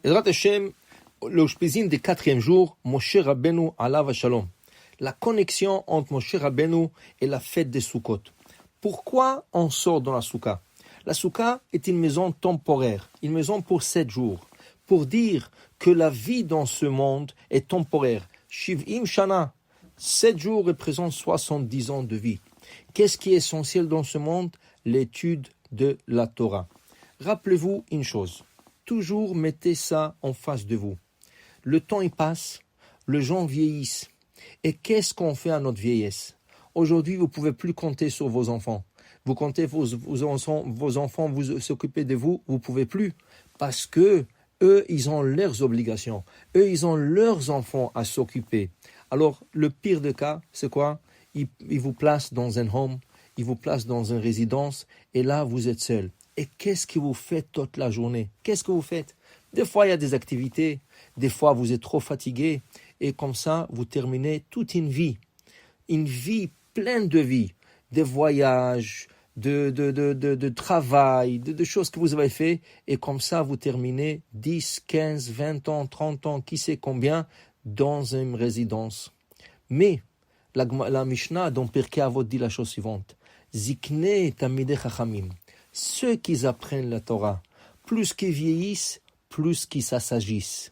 Ezrat Hashem, le Shpizin des 4e jour, Moshe Rabbeinu alav shalom. La connexion entre Moshe Rabbeinu et la fête des Sukkot. Pourquoi on sort dans la Souka? La Souka est une maison temporaire, une maison pour 7 jours, pour dire que la vie dans ce monde est temporaire. Shiv'im Shana, 7 jours représentent 70 ans de vie. Qu'est-ce qui est essentiel dans ce monde? L'étude de la Torah. Rappelez-vous une chose, toujours mettez ça en face de vous. Le temps il passe, les gens vieillissent. Et qu'est-ce qu'on fait à notre vieillesse? Aujourd'hui, vous ne pouvez plus compter sur vos enfants. Vous comptez vos enfants, vous s'occuper de vous, vous ne pouvez plus. Parce que eux, ils ont leurs obligations. Eux, ils ont leurs enfants à s'occuper. Alors, le pire des cas, c'est quoi? Ils vous placent dans un home, ils vous placent dans une résidence, et là, vous êtes seul. Et qu'est-ce que vous faites toute la journée? Qu'est-ce que vous faites? Des fois, il y a des activités. Des fois, vous êtes trop fatigué. Et comme ça, vous terminez toute une vie pleine de vie, des voyages, de travail, de choses que vous avez fait. Et comme ça, vous terminez 10, 15, 20 ans, 30 ans, qui sait combien, dans une résidence. Mais la Mishnah dans Pirkei Avot dit la chose suivante. Zikne tamidei chachamim. Ceux qui apprennent la Torah, plus qu'ils vieillissent, plus qu'ils s'assagissent,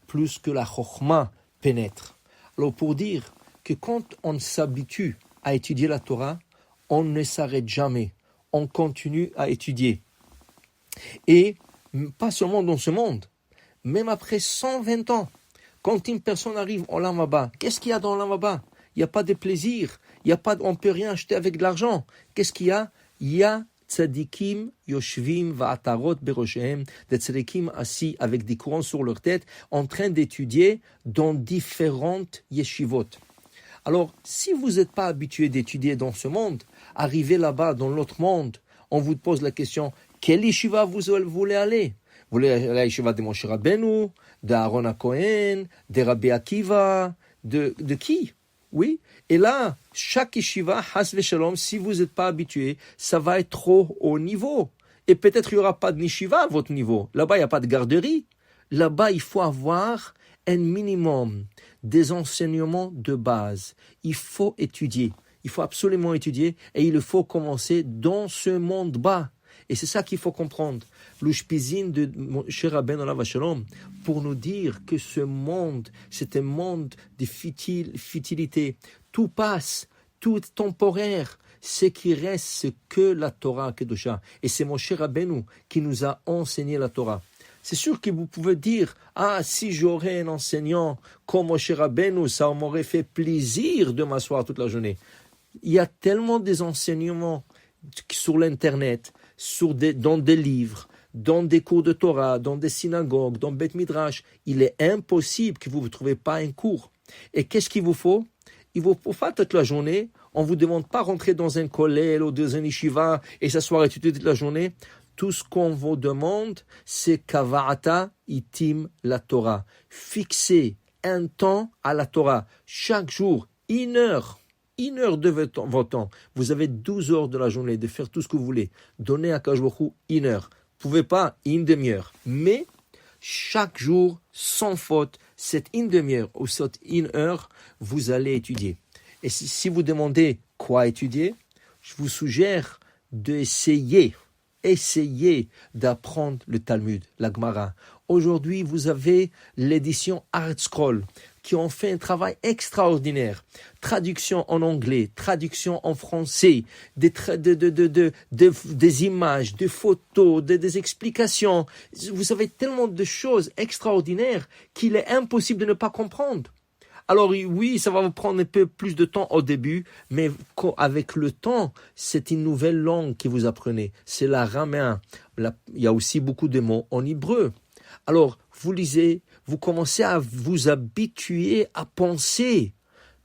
plus que la chokhma pénètre. Alors pour dire que quand on s'habitue à étudier la Torah, on ne s'arrête jamais, on continue à étudier. Et pas seulement dans ce monde, même après 120 ans, quand une personne arrive au Olam Haba, qu'est-ce qu'il y a dans l'Olam Haba? Il n'y a pas de plaisir, on ne peut rien acheter avec de l'argent. Qu'est-ce qu'il y a? Il y a tzadikim yoshvim va'atarot beroshem, des tzadikim assis avec des couronnes sur leur tête, en train d'étudier dans différentes yeshivot. Alors, si vous n'êtes pas habitué d'étudier dans ce monde, arrivez là-bas dans l'autre monde, on vous pose la question, quelle yeshiva vous voulez aller? Vous voulez aller à la yeshiva de Moshe Rabbeinu, d'Aaron HaKohen, de Rabbi Akiva, de qui? Oui, et là, chaque yeshiva, has v'shalom, si vous n'êtes pas habitué, ça va être trop haut niveau. Et peut-être il n'y aura pas de yeshiva à votre niveau. Là-bas, il n'y a pas de garderie. Là-bas, il faut avoir un minimum des enseignements de base. Il faut étudier. Il faut absolument étudier et il faut commencer dans ce monde bas. Et c'est ça qu'il faut comprendre. Le Shpizin de Moshe Rabbeinu alav shalom pour nous dire que ce monde, c'est un monde de futilité. Tout passe, tout est temporaire. Ce qui reste, c'est que la Torah Kedusha. Et c'est Moshe Rabbeinu qui nous a enseigné la Torah. C'est sûr que vous pouvez dire, si j'aurais un enseignant comme Moshe Rabbeinu, ça m'aurait fait plaisir de m'asseoir toute la journée. Il y a tellement des enseignements sur l'Internet, dans des livres, dans des cours de Torah, dans des synagogues, dans Beth Midrash. Il est impossible que vous ne trouviez pas un cours. Et qu'est-ce qu'il vous faut? Il vous faut pas toute la journée. On ne vous demande pas rentrer dans un kollel ou dans un yeshiva et s'asseoir et étudier toute la journée. Tout ce qu'on vous demande, c'est kava'ata itim la Torah. Fixez un temps à la Torah. Chaque jour, 1 heure. 1 heure de votre temps. Vous avez 12 heures de la journée de faire tout ce que vous voulez. Donnez à Akadosh Baruch Hu 1 heure. Vous ne pouvez pas 1 demi-heure. Mais chaque jour, sans faute, cette 1 demi-heure ou cette 1 heure, vous allez étudier. Et si vous demandez quoi étudier, je vous suggère d'essayer d'apprendre le Talmud, la Gemara. Aujourd'hui, vous avez l'édition ArtScroll qui ont fait un travail extraordinaire. Traduction en anglais, traduction en français, des images, des photos, des explications. Vous avez tellement de choses extraordinaires qu'il est impossible de ne pas comprendre. Alors oui, ça va vous prendre un peu plus de temps au début, mais avec le temps, c'est une nouvelle langue que vous apprenez. C'est l'araméen. Il y a aussi beaucoup de mots en hébreu. Alors, vous lisez, vous commencez à vous habituer à penser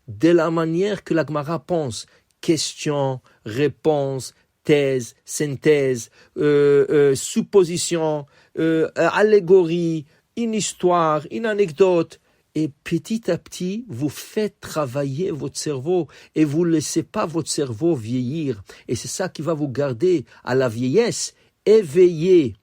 de la manière que la Gemara pense. Question, réponse, thèse, synthèse, supposition, allégorie, une histoire, une anecdote. Et petit à petit, vous faites travailler votre cerveau et vous ne laissez pas votre cerveau vieillir. Et c'est ça qui va vous garder à la vieillesse, éveillé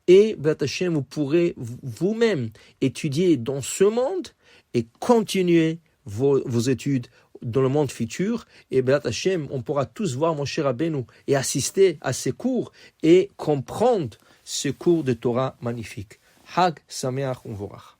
Et B'ezrat Hashem, vous pourrez vous-même étudier dans ce monde et continuer vos études dans le monde futur. Et B'ezrat Hashem, on pourra tous voir Moshe Rabbeinu et assister à ces cours et comprendre ce cours de Torah magnifique. Hag Sameach U'Vorach.